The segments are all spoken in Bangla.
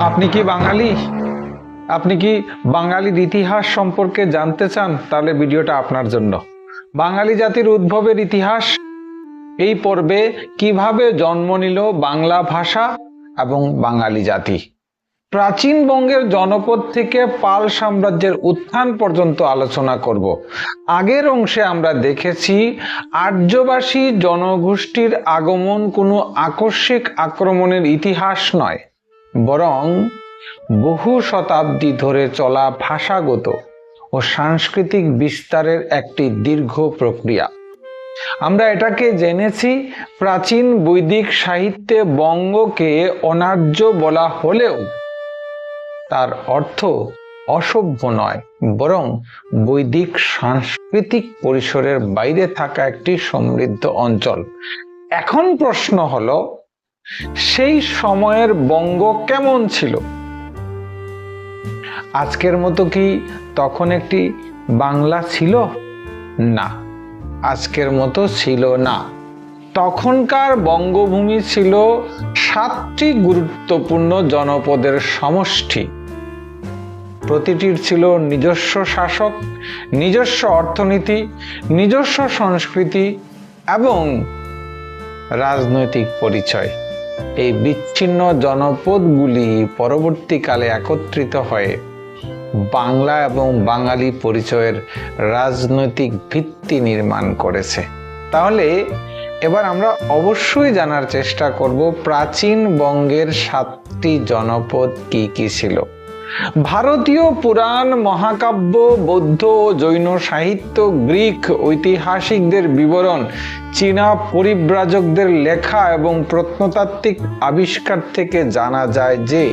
আপনি কি বাঙালি? আপনি কি বাঙালির ইতিহাস সম্পর্কে জানতে চান? তাহলে ভিডিওটা আপনার জন্য। বাঙালি জাতির উদ্ভবের ইতিহাস এই পর্বে কিভাবে জন্ম নিল বাংলা ভাষা এবং বাঙালি জাতি। প্রাচীন বঙ্গের জনপদ থেকে পাল সাম্রাজ্যের উত্থান পর্যন্ত আলোচনা করব। আগের অংশে আমরা দেখেছি আর্যবাসী জনগোষ্ঠীর আগমন কোনো আকস্মিক আক্রমণের ইতিহাস নয়, বরং বহু শতাব্দী ধরে চলা ভাষাগত ও সাংস্কৃতিক বিস্তারের একটি দীর্ঘ প্রক্রিয়া। আমরা এটাকে জেনেছি প্রাচীন বৈদিক সাহিত্যে বঙ্গকে অনার্য বলা হলেও তার অর্থ অসভ্য নয়, বরং বৈদিক সাংস্কৃতিক পরিসরের বাইরে থাকা একটি সমৃদ্ধ অঞ্চল। এখন প্রশ্ন হলো, সেই সময়ের বঙ্গ কেমন ছিল? আজকের মতো কি তখন একটি বাংলা ছিল? না, আজকের মতো ছিল না। তখনকার বঙ্গভূমি ছিল 7টি গুরুত্বপূর্ণ জনপদের সমষ্টি। প্রতিটির ছিল নিজস্ব শাসক, নিজস্ব অর্থনীতি, নিজস্ব সংস্কৃতি এবং রাজনৈতিক পরিচয়। এই বিচ্ছিন্ন জনপদগুলি পরবর্তীকালে একত্রিত হয়ে বাংলা এবং বাঙালি পরিচয়ের রাজনৈতিক ভিত্তি নির্মাণ করেছে। তাহলে এবার আমরা অবশ্যই জানার চেষ্টা করব প্রাচীন বঙ্গের 7টি জনপদ কি কি ছিল। ভারতীয় পুরাণ, মহাকাব্য, বৌদ্ধ ও জৈন সাহিত্য, গ্রিক ঐতিহাসিকদের বিবরণ, চীনা পরিব্রাজকদের লেখা এবং প্রত্নতাত্ত্বিক আবিষ্কার থেকে জানা যায় যে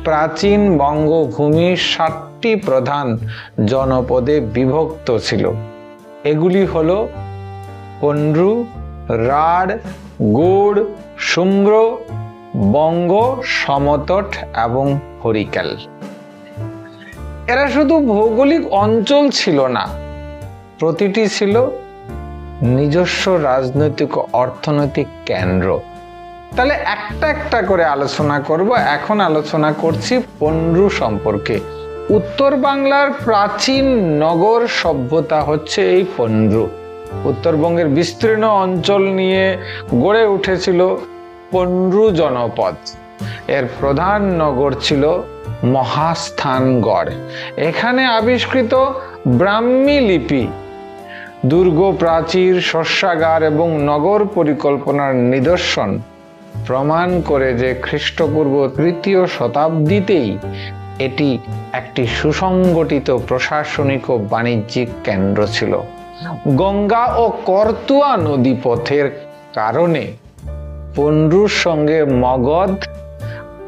প্রাচীন বঙ্গভূমি 7টি প্রধান জনপদে বিভক্ত ছিল। এগুলি হলো পন্ডু, রাঢ়, গৌড়, শুম্র, বঙ্গ, সমতট এবং হরিকেল। এরা শুধু ভৌগোলিক অঞ্চল ছিল না, প্রতিটি ছিল নিজস্ব রাজনৈতিক ও অর্থনৈতিক কেন্দ্র। তাহলে একটা একটা করে আলোচনা করব। এখন আলোচনা করছি পন্ডু সম্পর্কে। উত্তর বাংলার প্রাচীন নগর সভ্যতা হচ্ছে এই পন্ডু। উত্তরবঙ্গের বিস্তীর্ণ অঞ্চল নিয়ে গড়ে উঠেছিল পন্ডু জনপদ। এর প্রধান নগর ছিল মহাস্থানগড়। এখানে আবিষ্কৃত ব্রাহ্মী লিপি, দুর্গ, প্রাচীর, শস্যাগার এবং নগর পরিকল্পনার নিদর্শন প্রমাণ করে যে খ্রিস্টপূর্ব 3য় শতাব্দীতেই এটি একটি সুসংগঠিত প্রশাসনিক ও বাণিজ্যিক কেন্দ্র ছিল। গঙ্গা ও করতোয়া নদীপথের কারণে পন্ডুর সঙ্গে মগধ,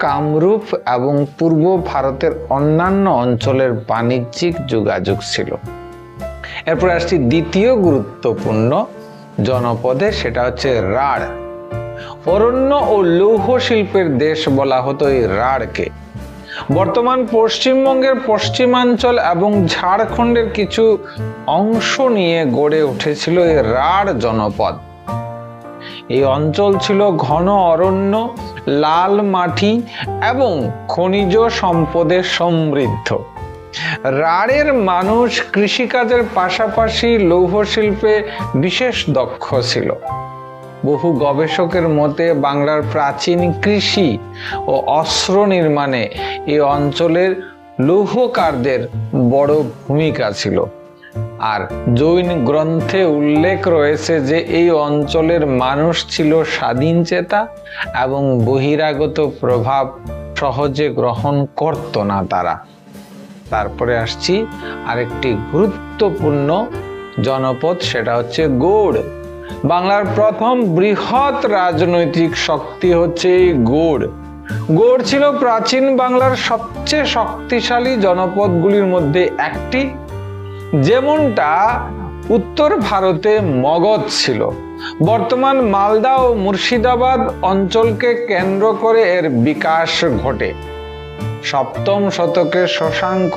কামরূপ এবং পূর্ব ভারতের অন্যান্য অঞ্চলের বাণিজ্যিক যোগাযোগ ছিল। এরপর আসছি দ্বিতীয় গুরুত্বপূর্ণ জনপদে, সেটা হচ্ছে রাঢ়। অরণ্য ও লৌহ শিল্পের দেশ বলা হতো এই রাঢ়কে। বর্তমান পশ্চিমবঙ্গের পশ্চিমাঞ্চল এবং ঝাড়খণ্ডের কিছু অংশ নিয়ে গড়ে উঠেছিল এই রাঢ় জনপদ। এই অঞ্চল ছিল ঘন অরণ্য, লাল মাটি এবং খনিজ সম্পদে সমৃদ্ধ। রাঢ়ের মানুষ কৃষিকাজের পাশাপাশি লৌহ শিল্পে বিশেষ দক্ষ ছিল। বহু গবেষকের মতে বাংলার প্রাচীন কৃষি ও অস্ত্র নির্মাণে এই অঞ্চলের লৌহকারদের বড় ভূমিকা ছিল। আর জৈন গ্রন্থে উল্লেখ রয়েছে যে এই অঞ্চলের মানুষ ছিল স্বাধীনচেতা এবং বহিরাগত প্রভাব সহজে গ্রহণ করত না তারা। তারপরে আসছি আরেকটি গুরুত্বপূর্ণ জনপদ, সেটা হচ্ছে গৌড়। বাংলার প্রথম বৃহৎ রাজনৈতিক শক্তি হচ্ছে এই গৌড়। গৌড় ছিল প্রাচীন বাংলার সবচেয়ে শক্তিশালী জনপদগুলির মধ্যে একটি। যেমনটা উত্তর ভারতে মগধ ছিল, বর্তমান মালদা ও মুর্শিদাবাদ অঞ্চলকে কেন্দ্র করে এর বিকাশ ঘটে। 7ম শতকে শশাঙ্ক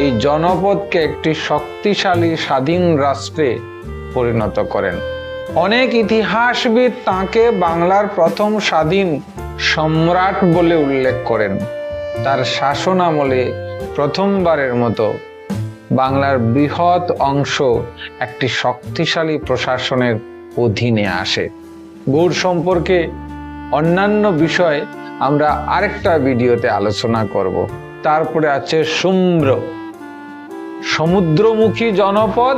এই জনপদকে একটি শক্তিশালী স্বাধীন রাষ্ট্রে পরিণত করেন। অনেক ইতিহাসবিদ তাকে বাংলার প্রথম স্বাধীন সম্রাট বলে উল্লেখ করেন। তার শাসন আমলে প্রথমবারের মতো বাংলার বৃহৎ অংশ একটি শক্তিশালী প্রশাসনের অধীনে আসে। গৌড় সম্পর্কে অন্যান্য বিষয় আমরা আরেকটা ভিডিওতে আলোচনা করব। তারপরে আছে শুম্র, সমুদ্রমুখী জনপদ,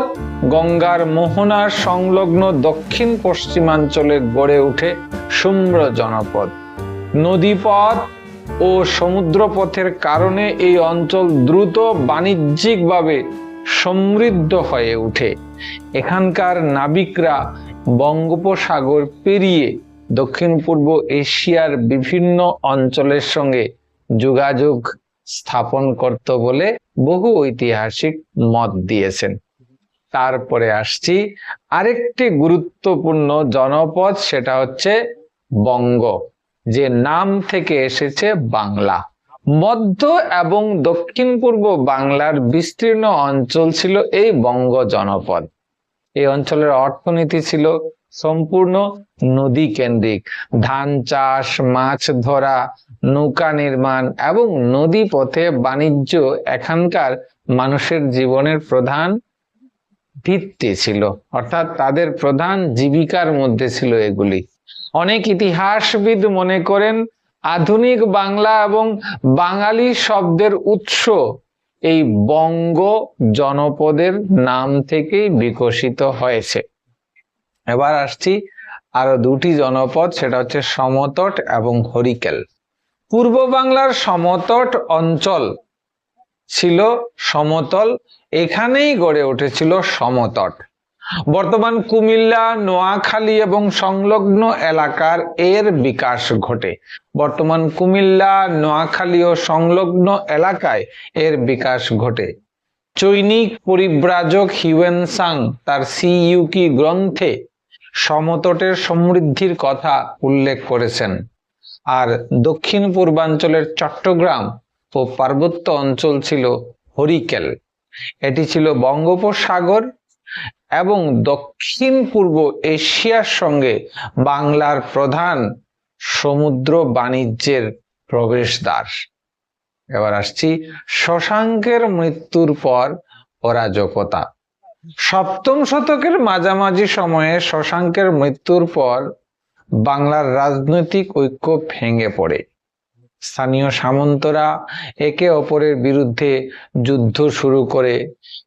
গঙ্গার মোহনার সংলগ্ন দক্ষিণ পশ্চিমাঞ্চলে গড়ে ওঠে শুম্র জনপদ। নদীপথ ও সমুদ্রপথের কারণে এই অঞ্চল দ্রুত বাণিজ্যিকভাবে সমৃদ্ধ হয়ে ওঠে। এখানকার নাবিকরা বঙ্গোপসাগর পেরিয়ে দক্ষিণ পূর্ব এশিয়ার বিভিন্ন অঞ্চলের সঙ্গে যোগাযোগ স্থাপন করত বলে বহু ঐতিহাসিক মত দিয়েছেন। তারপরে আসছি আরেকটি গুরুত্বপূর্ণ জনপদ, সেটা হচ্ছে বঙ্গ, যে নাম থেকে এসেছে বাংলা। মধ্য এবং দক্ষিণ পূর্ব বাংলার বিস্তীর্ণ অঞ্চল ছিল এই বঙ্গ জনপদ। এই অঞ্চলের অর্থনীতি ছিল সম্পূর্ণ নদী কেন্দ্রিক। ধান চাষ, মাছ ধরা, নৌকা নির্মাণ এবং নদী পথে বাণিজ্য এখানকার মানুষের জীবনের প্রধান ভিত্তি ছিল, অর্থাৎ তাদের প্রধান জীবিকার মধ্যে ছিল এগুলি। অনেক ইতিহাসবিদ মনে করেন আধুনিক বাংলা এবং বাঙালি শব্দের উৎস এই বঙ্গ জনপদের নাম থেকেই বিকশিত হয়েছে। এবার আসছি আরো দুটি জনপদ, সেটা হচ্ছে সমতট এবং হরিকেল। পূর্ব বাংলার সমতট অঞ্চল ছিল সমতল, এখানেই গড়ে উঠেছিল সমতট। বর্তমান কুমিল্লা, নোয়াখালী এবং সংলগ্ন এলাকার এর বিকাশ ঘটে। বর্তমান কুমিল্লা, নোয়াখালী ও সংলগ্ন এলাকায় এর বিকাশ ঘটে। চৈনিক পরিব্রাজক হিউয়েন-সাং তার সিইউকি গ্রন্থে সমতটের সমৃদ্ধির কথা উল্লেখ করেছেন। আর দক্ষিণ পূর্বাঞ্চলের চট্টগ্রাম ও পার্বত্য অঞ্চল ছিল হরিকেল। এটি ছিল বঙ্গোপসাগর এবং দক্ষিণ পূর্ব এশিয়ার সঙ্গে বাংলার প্রধান সমুদ্র বাণিজ্যের প্রবেশদ্বার। এবার আসছি শশাঙ্কের মৃত্যুর পর অরাজকতা। সপ্তম শতকের মাঝামাঝি সময়ে শশাঙ্কের মৃত্যুর পর বাংলার রাজনৈতিক ঐক্য ভেঙে পড়ে। স্থানীয় সামন্তরা একে অপরের বিরুদ্ধে যুদ্ধ শুরু করে,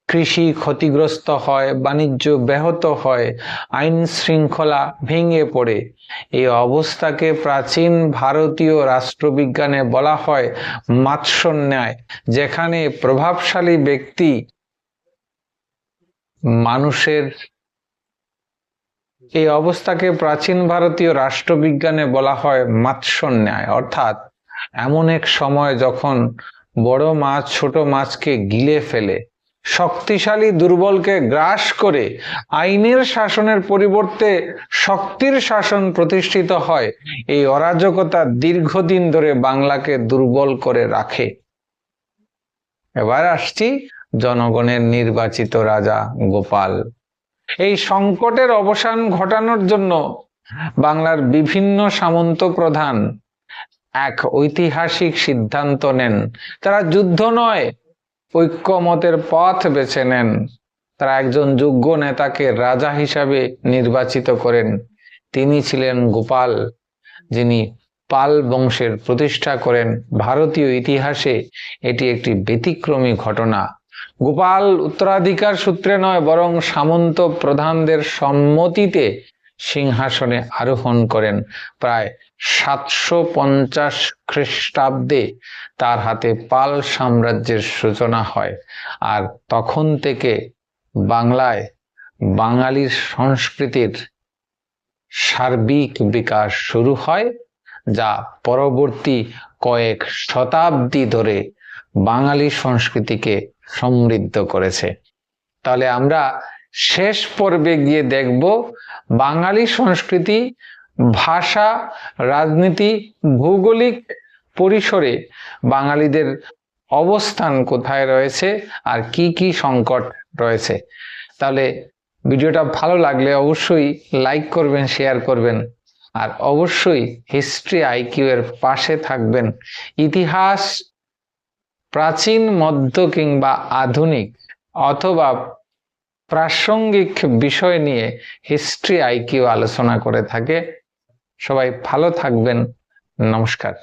কৃষি ক্ষতিগ্রস্ত হয়, বাণিজ্য ব্যাহত হয়, আইন শৃঙ্খলা ভেঙে পড়ে। এই অবস্থাকে প্রাচীন ভারতীয় রাষ্ট্রবিজ্ঞানে বলা হয় মাৎসন্যায়, যেখানে প্রভাবশালী ব্যক্তি মানুষের এই অবস্থাকে প্রাচীন ভারতীয় রাষ্ট্রবিজ্ঞানে বলা হয় মাৎসন্যায়, অর্থাৎ এমন এক সময় যখন বড় মাছ ছোট মাছকে গিলে ফেলে, শক্তিশালী দুর্বলকে গ্রাস করে আইনের শাসনের পরিবর্তে শক্তির শাসন প্রতিষ্ঠিত হয়। এই অরাজকতা দীর্ঘদিন ধরে বাংলাকে দুর্বল করে রাখে। এবার আসছি জনগণের নির্বাচিত রাজা গোপাল। এই সংকটের অবসান ঘটানোর জন্য বাংলার বিভিন্ন সামন্ত প্রধান এক ঐতিহাসিক সিদ্ধান্ত নেন। তারা যুদ্ধ নয়, ঐক্যমতের পথ বেছে নেন। তারা একজন যোগ্য নেতাকে রাজা হিসাবে নির্বাচিত করেন। তিনি ছিলেন গোপাল, যিনি পাল বংশের প্রতিষ্ঠা করেন। ভারতীয় ইতিহাসে এটি একটি ব্যতিক্রমী ঘটনা। গোপাল উত্তরাধিকার সূত্রে নয়, বরং সামন্ত প্রধানদের সম্মতিতে সিংহাসনে আরোহণ করেন। প্রায় 750 খ্রিস্টাব্দে তার হাতে পাল সাম্রাজ্যের সূচনা হয়। আর তখন থেকে বাংলায় বাঙালির সংস্কৃতির সার্বিক বিকাশ শুরু হয়, যা পরবর্তী কয়েক শতাব্দী ধরে বাঙালি সংস্কৃতিকে সমৃদ্ধ করেছে। তাহলে আমরা শেষ পর্বে গিয়ে দেখব বাঙালি সংস্কৃতি, ভাষা, রাজনীতি, ভৌগোলিক পরিসরে বাঙালিদের অবস্থান কোথায় রয়েছে আর কি কি সংকট রয়েছে। তাহলে ভিডিওটা ভালো লাগলে অবশ্যই লাইক করবেন, শেয়ার করবেন, আর অবশ্যই হিস্ট্রি আইকিউ এর পাশে থাকবেন। ইতিহাস প্রাচীন, মধ্য কিংবা আধুনিক অথবা প্রাসঙ্গিক বিষয় নিয়ে হিস্ট্রি আইকিউ আলোচনা করে থাকে। সবাই ভালো থাকবেন। নমস্কার।